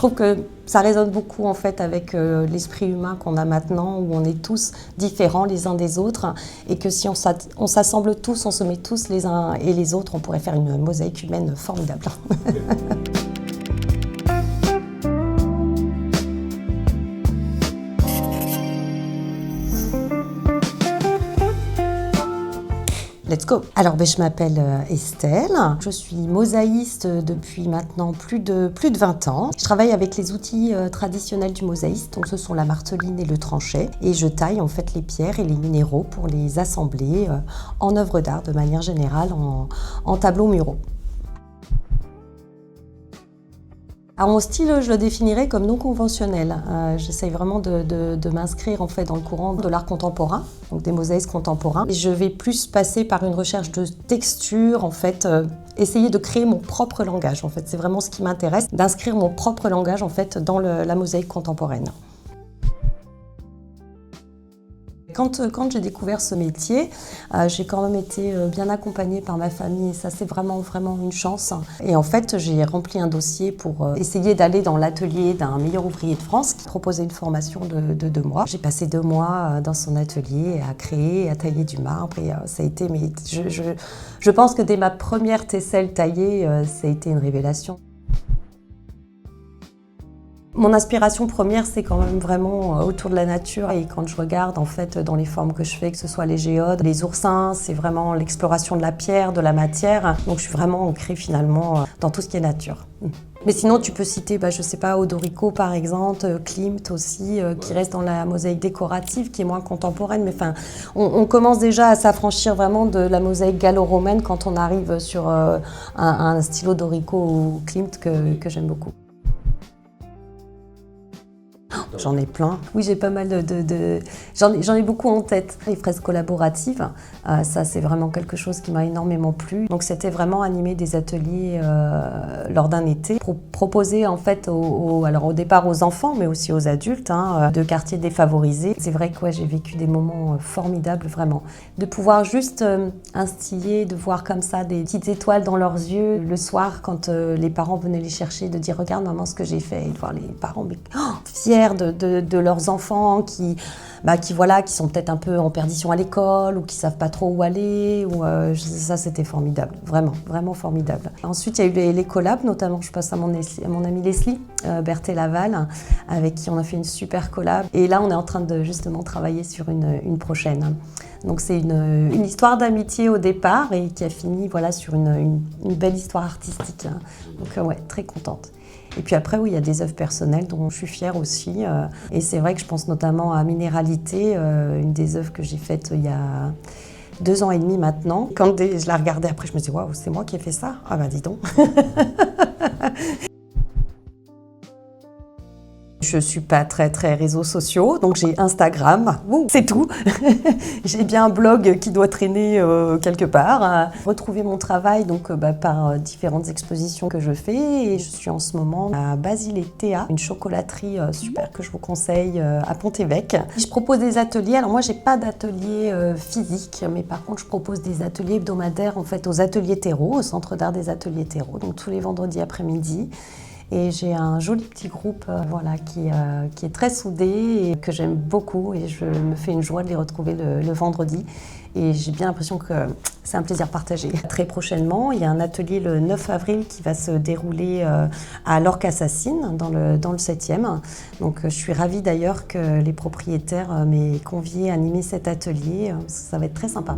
trouve que ça résonne beaucoup en fait avec l'esprit humain qu'on a maintenant, où on est tous différents les uns des autres, et que si on s'assemble tous, on se met tous les uns et les autres, on pourrait faire une mosaïque humaine formidable. Let's go! Alors, je m'appelle Estelle, je suis mosaïste depuis maintenant plus de 20 ans. Je travaille avec les outils traditionnels du mosaïste, donc ce sont la marteline et le tranchet, et je taille en fait les pierres et les minéraux pour les assembler en œuvres d'art de manière générale, en tableaux muraux. Alors mon style, je le définirais comme non conventionnel. J'essaye vraiment de m'inscrire en fait dans le courant de l'art contemporain, donc des mosaïques contemporains. Et je vais plus passer par une recherche de texture, en fait, essayer de créer mon propre langage. En fait, c'est vraiment ce qui m'intéresse, d'inscrire mon propre langage en fait dans la mosaïque contemporaine. Quand j'ai découvert ce métier, j'ai quand même été bien accompagnée par ma famille et ça c'est vraiment une chance. Et en fait j'ai rempli un dossier pour essayer d'aller dans l'atelier d'un meilleur ouvrier de France qui proposait une formation de 2 mois. J'ai passé 2 mois dans son atelier à créer, à tailler du marbre et ça a été, mais je pense que dès ma première tesselle taillée, ça a été une révélation. Mon inspiration première, c'est quand même vraiment autour de la nature et quand je regarde en fait dans les formes que je fais, que ce soit les géodes, les oursins, c'est vraiment l'exploration de la pierre, de la matière. Donc je suis vraiment ancrée finalement dans tout ce qui est nature. Mais sinon tu peux citer, je sais pas, Odorico par exemple, Klimt aussi, qui reste dans la mosaïque décorative, qui est moins contemporaine. Mais enfin, on commence déjà à s'affranchir vraiment de la mosaïque gallo-romaine quand on arrive sur un style Odorico ou Klimt que j'aime beaucoup. J'en ai plein. Oui, j'ai pas mal j'en ai beaucoup en tête. Les fresques collaboratives, ça c'est vraiment quelque chose qui m'a énormément plu. Donc c'était vraiment animer des ateliers lors d'un été pour proposer en fait alors au départ aux enfants mais aussi aux adultes de quartiers défavorisés. C'est vrai que j'ai vécu des moments formidables vraiment. De pouvoir juste instiller, de voir comme ça des petites étoiles dans leurs yeux le soir quand les parents venaient les chercher, de dire regarde maman ce que j'ai fait et de voir les parents fiers de leurs enfants qui sont peut-être un peu en perdition à l'école ou qui savent pas trop où aller. Ça, c'était formidable, vraiment formidable. Ensuite, il y a eu les collabs, notamment je passe à mon ami Leslie Berthet-Laval, avec qui on a fait une super collab. Et là, on est en train de justement travailler sur une prochaine. Donc c'est une histoire d'amitié au départ et qui a fini sur une belle histoire artistique. Donc ouais, très contente. Et puis après, oui, il y a des œuvres personnelles dont je suis fière aussi. Et c'est vrai que je pense notamment à Minéralité, une des œuvres que j'ai faites il y a 2 ans et demi maintenant. Quand je la regardais après, je me disais, waouh, c'est moi qui ai fait ça? Ah bah dis donc. Je suis pas très réseaux sociaux, donc j'ai Instagram, c'est tout. J'ai bien un blog qui doit traîner quelque part. Retrouver mon travail par différentes expositions que je fais et je suis en ce moment à Basile et Théa, une chocolaterie super que je vous conseille à Pont-Évêque. Je propose des ateliers, alors moi j'ai pas d'atelier physique, mais par contre je propose des ateliers hebdomadaires en fait aux ateliers Terreau, au Centre d'art des ateliers Terreau, donc tous les vendredis après-midi. Et j'ai un joli petit groupe qui est très soudé et que j'aime beaucoup et je me fais une joie de les retrouver le vendredi. Et j'ai bien l'impression que c'est un plaisir partagé. Très prochainement, il y a un atelier le 9 avril qui va se dérouler à l'Orque Assassine, dans le 7e. Donc je suis ravie d'ailleurs que les propriétaires m'aient conviée à animer cet atelier, parce que ça va être très sympa.